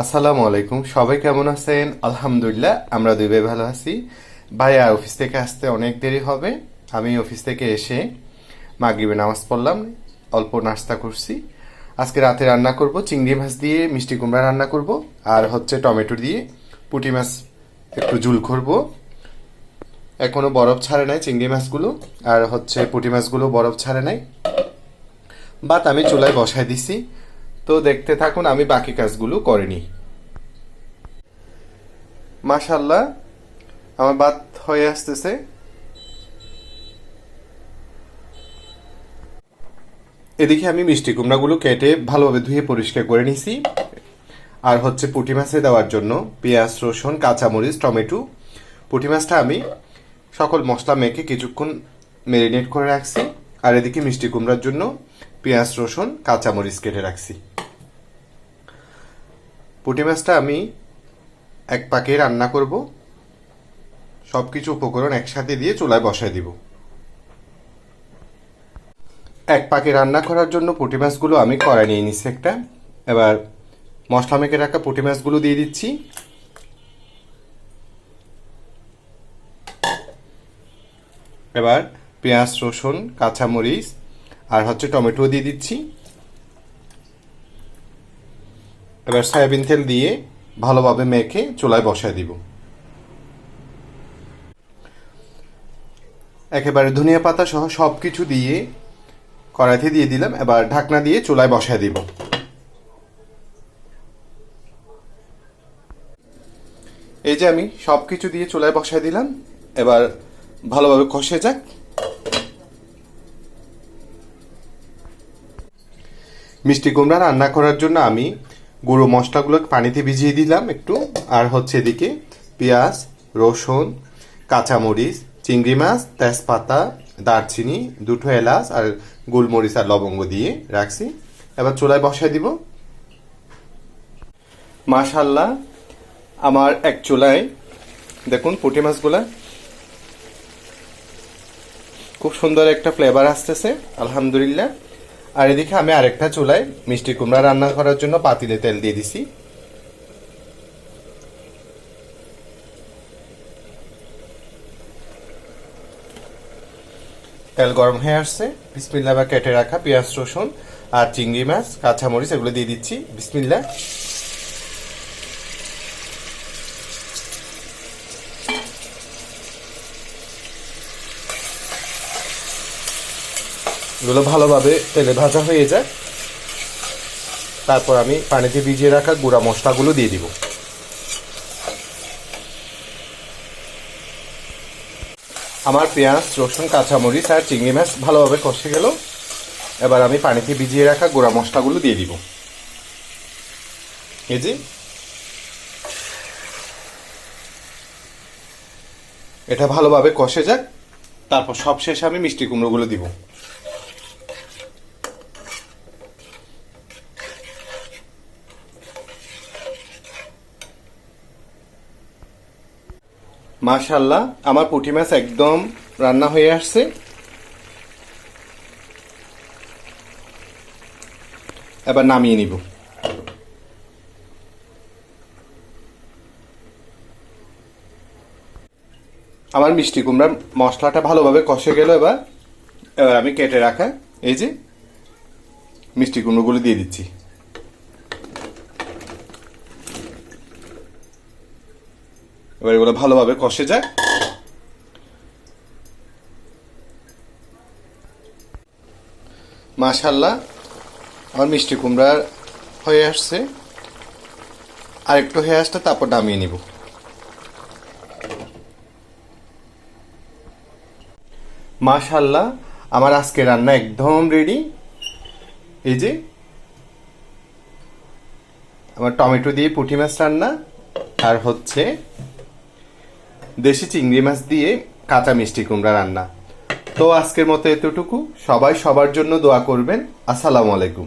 আসসালামু আলাইকুম, সবাই কেমন আছেন? আলহামদুলিল্লাহ, আমরা দুই ভাই ভালো আছি। ভাইয়া অফিস থেকে আসতে অনেক দেরি হবে। আমি অফিস থেকে এসে মাগরিবে নামাজ পড়লাম, অল্প নাস্তা করছি। আজকে রাতে রান্না করব চিংড়ি মাছ দিয়ে মিষ্টি কুমড়া রান্না করব, আর হচ্ছে টমেটো দিয়ে পুঁটি মাছ একটু ঝুল করব। এখনো বরফ ছাড়ে নাই চিংড়ি মাছগুলো, আর হচ্ছে পুঁটি মাছগুলো বরফ ছাড়ে নাই। বাট আমি চুলায় বসায় দিছি, তো দেখতে থাকুন, আমি বাকি কাজগুলো করিনি। মাশাল্লাহ, আমার ভাত হয়ে আসতেছে। এদিকে আমি মিষ্টি কুমড়াগুলো কেটে ভালোভাবে ধুয়ে পরিষ্কার করে নিছি। আর হচ্ছে পুঁটি মাছে দেওয়ার জন্য পেঁয়াজ, রসুন, কাঁচামরিচ, টমেটো। পুঁটি মাছটা আমি সকল মশলা মেখে কিছুক্ষণ ম্যারিনেট করে রাখছি। আর এদিকে মিষ্টি কুমড়ার জন্য পেঁয়াজ, রসুন, কাঁচামরিচ কেটে রাখছি। পুঁটি মাছটা আমি এক পাকে রান্না করব। সবকিছু উপকরণ একসাথে দিয়ে চুলায় বসায় দিব। এক পাকে রান্না করার জন্য পুঁটি মাছগুলো আমি কড়াই নিয়ে নিচ্ছি একটা। এবার মশলা মেখে রাখা পুঁটি মাছগুলো দিয়ে দিচ্ছি। এবার পেঁয়াজ, রসুন, কাঁচামরিচ আর হচ্ছে টমেটো দিয়ে দিচ্ছি। এবার সয়াবিন তেল দিয়ে ভালোভাবে মেখে চুলায় বসায় দিব। একেবারে ধনিয়া পাতা সহ সব কিছু দিয়ে কড়াইতে দিয়ে দিলাম। এবার ঢাকনা দিয়ে চুলায় বসায় দিব। এই যে আমি সব কিছু দিয়ে চুলায় বসায় দিলাম। এবার ভালোভাবে কষে যাক। মিষ্টি কুমড়া রান্না করার জন্য আমি গুঁড়ো মশলাগুলো পানিতে ভিজিয়ে দিলাম একটু। আর হচ্ছে এদিকে পেঁয়াজ, রসুন, কাঁচামরিচ, চিংড়ি মাছ, তেজপাতা, দারচিনি, দুটো এলাচ আর গোলমরিচ আর লবঙ্গ দিয়ে রাখছি। এবার চুলায় বসায় দিব। মাশাল্লাহ, আমার এক চুলায় দেখুন পুঁটি মাছগুলা খুব সুন্দর একটা ফ্লেভার আসতেছে, আলহামদুলিল্লাহ। আর এদিকে আমি আরেকটা চুলায় মিষ্টি কুমড়া রান্না করার জন্য পাতিলে তেল দিয়ে দিছি। তেল গরম হয়ে আসছে। বিসমিল্লাহ, বা কেটে রাখা পেঁয়াজ, রসুন আর চিংড়ি মাছ, কাঁচামরিচ এগুলো দিয়ে দিচ্ছি। বিসমিল্লাহ। এগুলো ভালোভাবে তেলে ভাজা হয়ে যায়। তারপর আমি পানিতে ভিজিয়ে রাখা গুঁড়া মশলাগুলো দিয়ে দিব। আমার পেঁয়াজ, রসুন, কাঁচামরিচ আর চিংড়ি মাছ ভালোভাবে কষে গেল। এবার আমি পানিতে ভিজিয়ে রাখা গুঁড়া মশলাগুলো দিয়ে দিব। এই যে এটা ভালোভাবে কষে যাক। তারপর সবশেষে আমি মিষ্টি কুমড়োগুলো দিব। মাশাল্লাহ, আমার পুঁটি মাছ একদম রান্না হয়ে আসছে। এবার নামিয়ে নিব। আমার মিষ্টি কুমড়ার মশলাটা ভালোভাবে কষে গেল। এবার এবার আমি কেটে রাখা এই যে মিষ্টি কুমড়োগুলো দিয়ে দিচ্ছি। এবার এগুলো ভালোভাবে কষে যায়। মাশাল্লাহ, আমার মিষ্টি কুমড়ার হয়ে আসছে। আর একটু হয়ে আসতে তারপর নামিয়ে নিব। মাশাল্লাহ, আমার আজকে রান্না একদম রেডি। এই যে আমার টমেটো দিয়ে পুঁটি মাছ রান্না, আর হচ্ছে দেশি চিংড়ি মাছ দিয়ে কাঁচা মিষ্টি কুমড়া রান্না। তো আজকের মতো এতটুকু। সবাই সবার জন্য দোয়া করবেন। আসসালামু আলাইকুম।